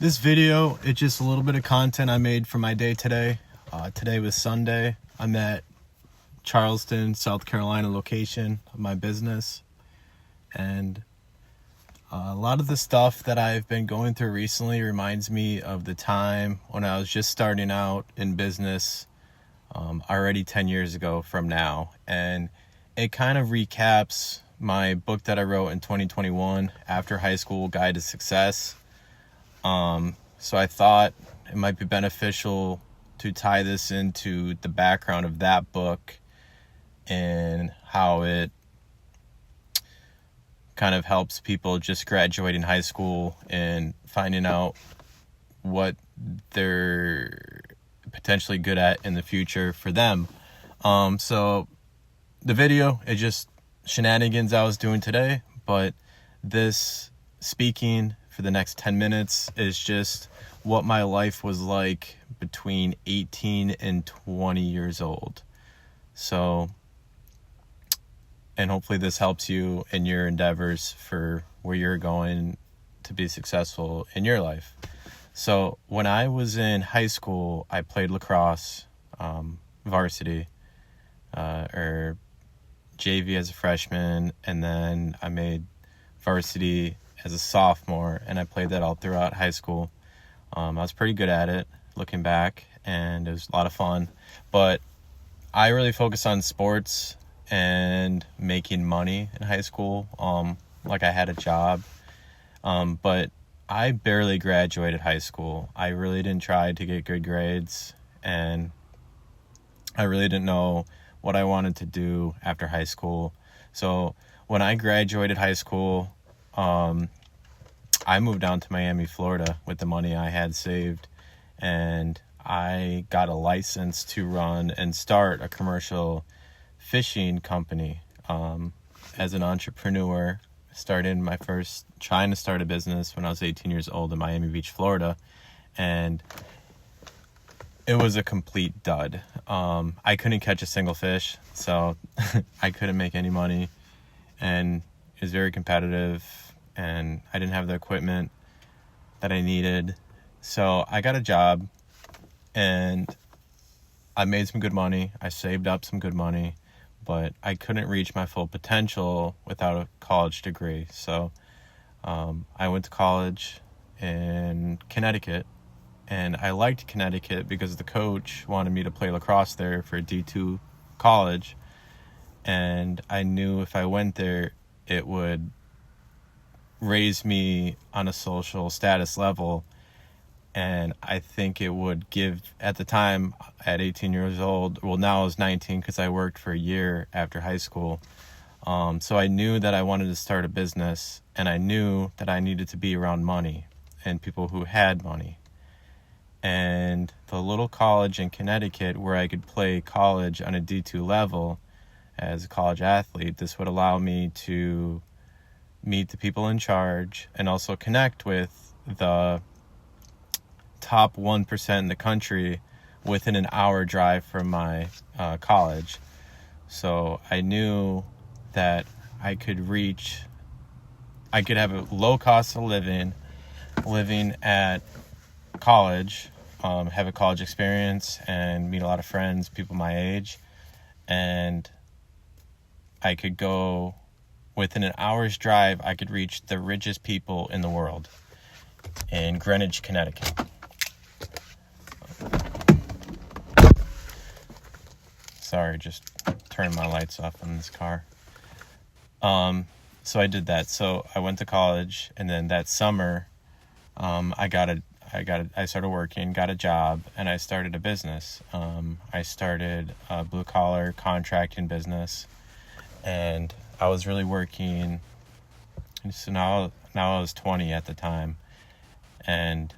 This video, it's just a little bit of content I made for my day today. Today was Sunday. I'm at Charleston, South Carolina location of my business. And a lot of the stuff that I've been going through recently reminds me of the time when I was just starting out in business already 10 years ago from now. And it kind of recaps my book that I wrote in 2021, After High School Guide to Success. So I thought it might be beneficial to tie this into the background of that book and how it kind of helps people just graduating high school and finding out what they're potentially good at in the future for them. So the video is just shenanigans I was doing today, but this speaking for the next 10 minutes is just what my life was like between 18 and 20 years old. So, and hopefully this helps you in your endeavors for where you're going to be successful in your life. So when I was in high school, I played lacrosse, varsity, or JV as a freshman, and then I made varsity as a sophomore, and I played that all throughout high school. I was pretty good at it, looking back, and it was a lot of fun. But I really focused on sports and making money in high school. Like I had a job, but I barely graduated high school. I really didn't try to get good grades, and I really didn't know what I wanted to do after high school. So when I graduated high school, I moved down to Miami, Florida with the money I had saved, and I got a license to run and start a commercial fishing company. As an entrepreneur, trying to start a business when I was 18 years old in Miami Beach, Florida, and it was a complete dud. I couldn't catch a single fish, so I couldn't make any money, and it was very competitive, and I didn't have the equipment that I needed. So I got a job, and I made some good money. I saved up some good money, but I couldn't reach my full potential without a college degree. So I went to college in Connecticut, and I liked Connecticut because the coach wanted me to play lacrosse there for a D2 college, and I knew if I went there, it would raise me on a social status level, and I think it would give, at the time, at 18 years old, well, now I was 19 because I worked for a year after high school, so I knew that I wanted to start a business, and I knew that I needed to be around money and people who had money. And the little college in Connecticut where I could play college on a D2 level as a college athlete, this would allow me to meet the people in charge and also connect with the top 1% in the country within an hour drive from my college. So I knew that I could have a low cost of living at college, have a college experience and meet a lot of friends, people my age, and I could go within an hour's drive. I could reach the richest people in the world in Greenwich, Connecticut. Sorry, just turning my lights off in this car. So I did that. So I went to college, and then that summer, I started working, got a job, and I started a business. I started a blue-collar contracting business, and I was really working. So now I was 20 at the time, and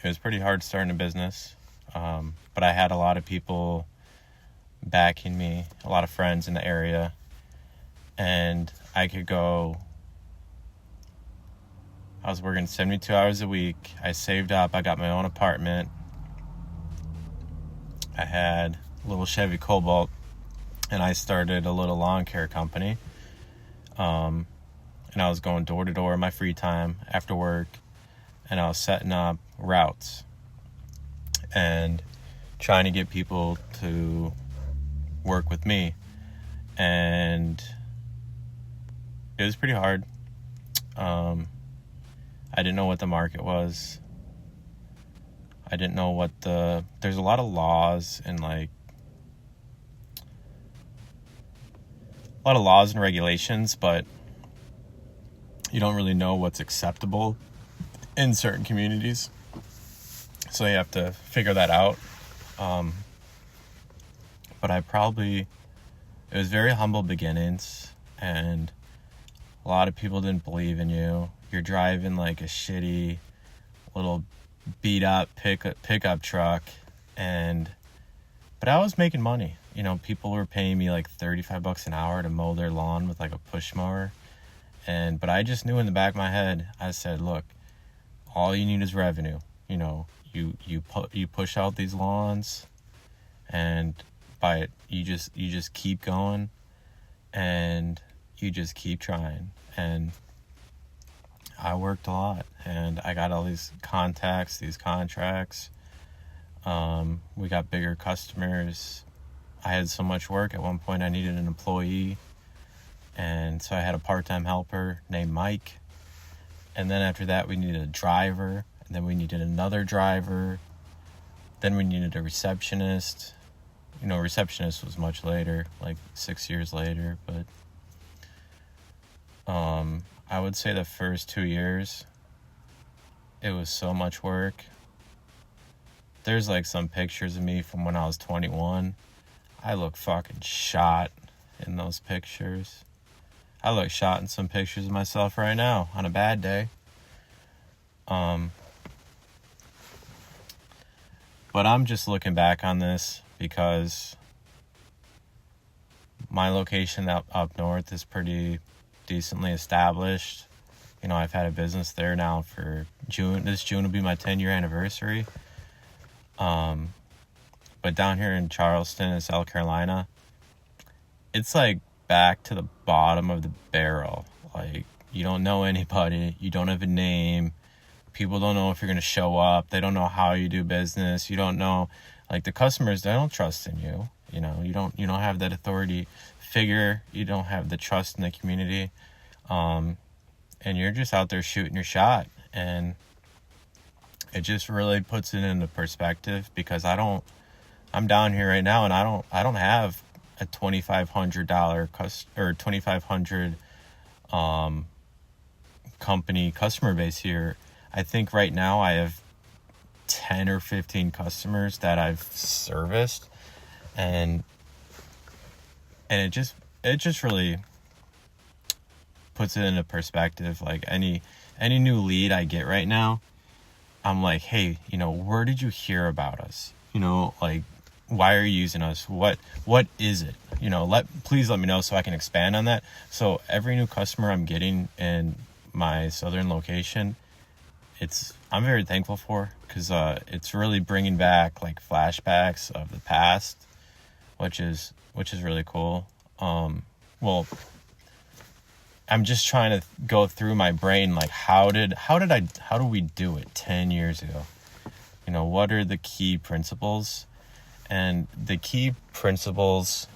it was pretty hard starting a business, but I had a lot of people backing me, a lot of friends in the area, and I was working 72 hours a week. I saved up. I got my own apartment. I had a little Chevy Cobalt, and I started a little lawn care company. And I was going door to door in my free time after work, and I was setting up routes and trying to get people to work with me. And it was pretty hard. I didn't know what the market was. I didn't know there's a lot of laws and a lot of laws and regulations, but you don't really know what's acceptable in certain communities. So you have to figure that out. But it was very humble beginnings, and a lot of people didn't believe in you. You're driving like a shitty little beat up pickup truck, but I was making money. People were paying me like $35 an hour to mow their lawn with like a push mower. But I just knew in the back of my head, I said, look, all you need is revenue. You push out these lawns, and by it, you just keep going, and you just keep trying. And I worked a lot, and I got all these contacts, these contracts. We got bigger customers. I had so much work. At one point, I needed an employee. And so I had a part-time helper named Mike. And then after that, we needed a driver. And then we needed another driver. Then we needed a receptionist. Receptionist was much later, like 6 years later. But I would say the first 2 years, it was so much work. There's like some pictures of me from when I was 21. I look fucking shot in those pictures. I look shot in some pictures of myself right now on a bad day. But I'm just looking back on this because my location up north is pretty decently established. I've had a business there now for June. This June will be my 10-year anniversary. But down here in Charleston in South Carolina, it's like back to the bottom of the barrel. Like, you don't know anybody. You don't have a name. People don't know if you're going to show up. They don't know how you do business. You don't know, like, the customers, they don't trust in you. You don't have that authority figure. You don't have the trust in the community. And you're just out there shooting your shot. And it just really puts it into perspective, because I'm down here right now, and I don't have a $2,500 or $2,500 company customer base here. I think right now I have 10 or 15 customers that I've serviced, and it just really puts it into perspective. Like, any new lead I get right now, I'm like, hey, where did you hear about us? Like, why are you using us? What is it? Please let me know so I can expand on that. So every new customer I'm getting in my southern location, I'm very thankful for, because it's really bringing back like flashbacks of the past, which is really cool. Well, I'm just trying to go through my brain, like, how do we do it 10 years ago? What are the key principles? And the key principles,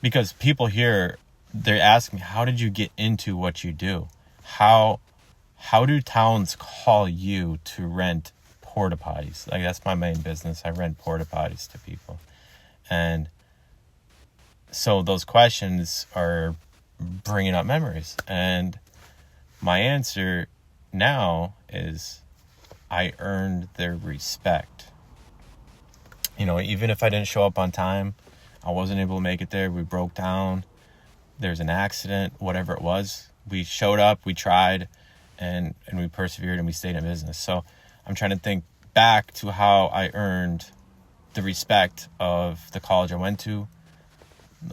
because people here, they ask me, how did you get into what you do? How do towns call you to rent porta potties? Like, that's my main business. I rent porta potties to people. And so those questions are bringing up memories. And my answer now is, I earned their respect. Even if I didn't show up on time, I wasn't able to make it there, we broke down, there's an accident, whatever it was, we showed up, we tried, and we persevered, and we stayed in business. So I'm trying to think back to how I earned the respect of the college I went to,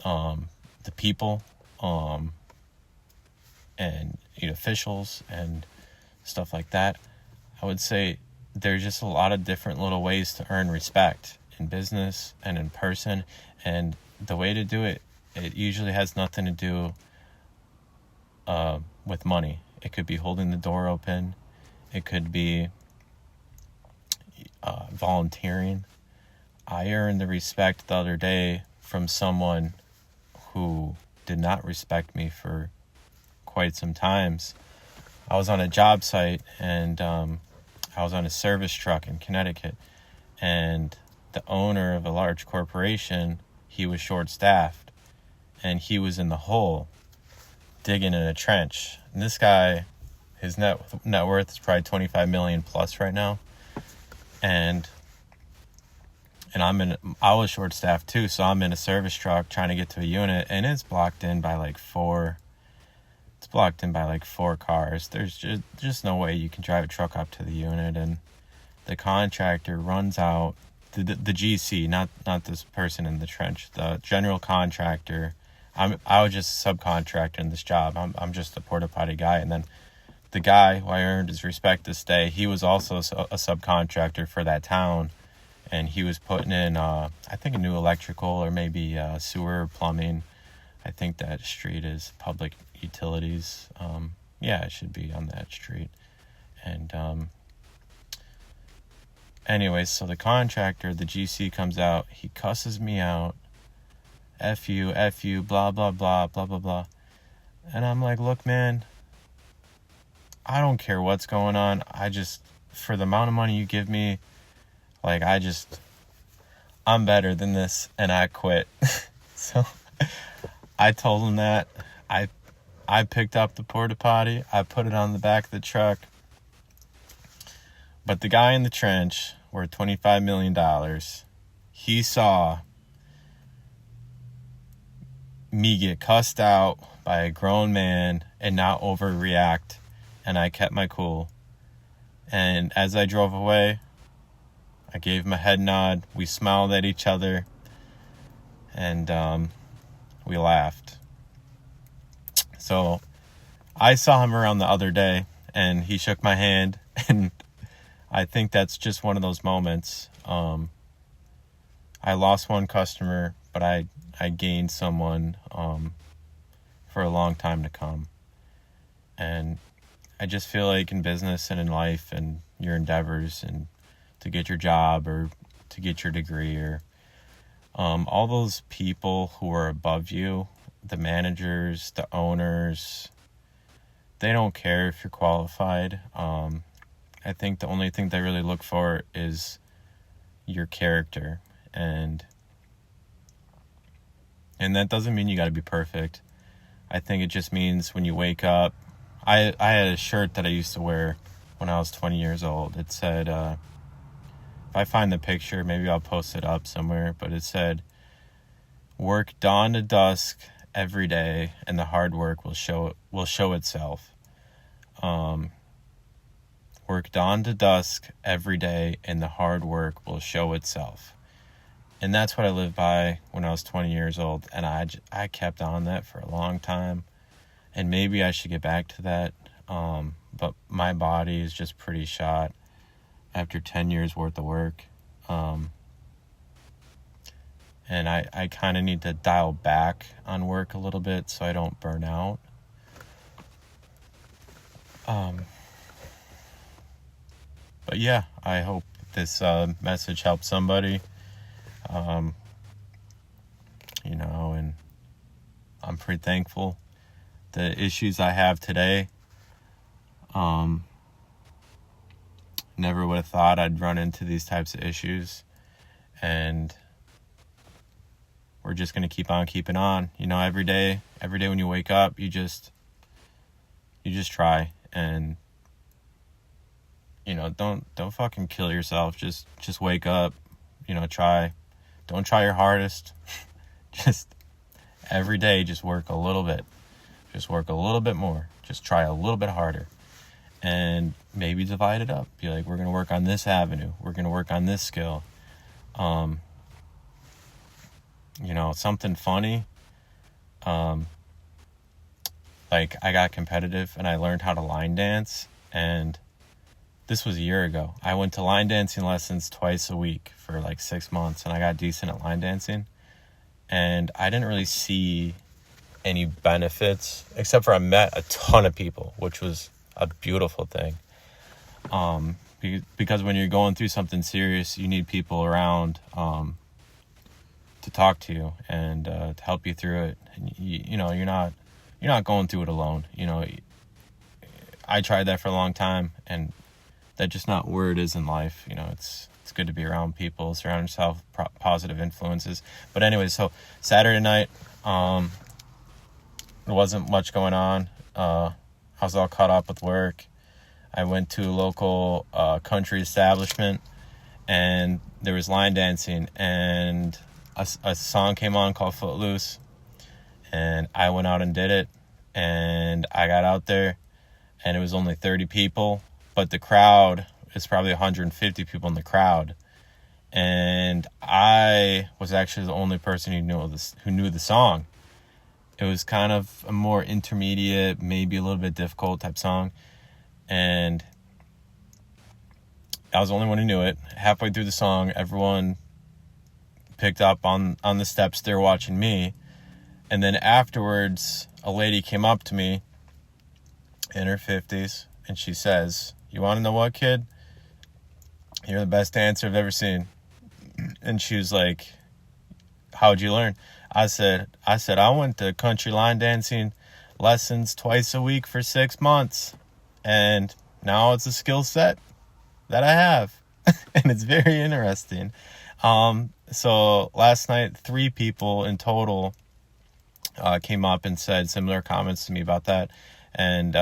the people, and officials and stuff like that. I would say there's just a lot of different little ways to earn respect in business and in person. And the way to do it usually has nothing to do with money. It could be holding the door open. It could be volunteering. I earned the respect the other day from someone who did not respect me for quite some times. I was on a job site, and I was on a service truck in Connecticut, and the owner of a large corporation, he was short-staffed, and he was in the hole digging in a trench. And this guy, his net worth is probably 25 million plus right now, and I was short-staffed too, so I'm in a service truck trying to get to a unit, and it's blocked in by like four cars. There's just no way you can drive a truck up to the unit. And the contractor runs out, the GC, not this person in the trench, the general contractor. I was just a subcontractor in this job. I'm just a porta potty guy. And then the guy who I earned his respect this day, he was also a subcontractor for that town, and he was putting in I think a new electrical or maybe sewer plumbing. I think that street is public utilities. Yeah, it should be on that street. And anyways, so the contractor, the GC, comes out. He cusses me out. F you, blah, blah, blah, blah, blah, blah. And I'm like, look, man, I don't care what's going on. For the amount of money you give me, like, I'm better than this, and I quit. So I told him that. I picked up the porta potty. I put it on the back of the truck. But the guy in the trench, worth $25 million, he saw me get cussed out by a grown man and not overreact, and I kept my cool. And as I drove away, I gave him a head nod. We smiled at each other, and we laughed. So I saw him around the other day, and he shook my hand, and I think that's just one of those moments. I lost one customer, but I gained someone for a long time to come. And I just feel like in business and in life and your endeavors, and to get your job or to get your degree, or all those people who are above you, the managers, the owners, they don't care if you're qualified. I think the only thing they really look for is your character, and that doesn't mean you got to be perfect. I think it just means when you wake up. I had a shirt that I used to wear when I was 20 years old. It said, if I find the picture, maybe I'll post it up somewhere, but it said, "Work dawn to dusk every day, and the hard work will show itself." Work dawn to dusk every day, and the hard work will show itself. And that's what I lived by when I was 20 years old, and I kept on that for a long time. And maybe I should get back to that, but my body is just pretty shot after 10 years worth of work. And I kind of need to dial back on work a little bit so I don't burn out. But yeah, I hope this message helps somebody. And I'm pretty thankful. The issues I have today, never would have thought I'd run into these types of issues, and we're just going to keep on keeping on. Every day when you wake up, you just try, and don't fucking kill yourself. Just wake up, try. Don't try your hardest. Just every day, just work a little bit. Just work a little bit more. Just try a little bit harder. And maybe divide it up. Be like, we're going to work on this avenue. We're going to work on this skill. Something funny. Like, I got competitive and I learned how to line dance. And this was a year ago. I went to line dancing lessons twice a week for like 6 months. And I got decent at line dancing. And I didn't really see any benefits, except for I met a ton of people, which was a beautiful thing. Because when you're going through something serious, you need people around to talk to you and to help you through it. And you know, you're not going through it alone. You know, I tried that for a long time, and that's just not where it is in life. You know, it's good to be around people, surround yourself with positive influences. But anyway, so Saturday night, there wasn't much going on. I was all caught up with work. I went to a local country establishment, and there was line dancing, and a song came on called Footloose, and I went out and did it, and I got out there, and it was only 30 people, but the crowd is probably 150 people in the crowd, and I was actually the only person who knew the song. It was kind of a more intermediate, maybe a little bit difficult type song, and I was the only one who knew it. Halfway through the song, everyone picked up on the steps. They were watching me. And then afterwards, a lady came up to me in her 50s, and she says, "You want to know what, kid? You're the best dancer I've ever seen." And she was like, "How'd you learn?" I said, I went to country line dancing lessons twice a week for 6 months. And now it's a skill set that I have. And it's very interesting. So last night, 3 people in total came up and said similar comments to me about that. And,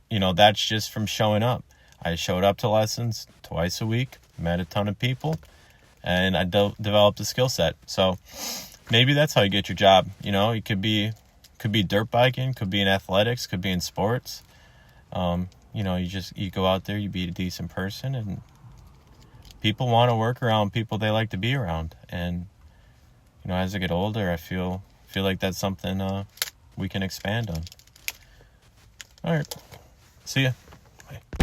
you know, that's just from showing up. I showed up to lessons twice a week, met a ton of people, and I developed a skill set. So maybe that's how you get your job. You know, it could be dirt biking, could be in athletics, could be in sports. You know, you go out there, you be a decent person, and people want to work around people they like to be around. And, you know, as I get older, I feel like that's something we can expand on. All right. See ya.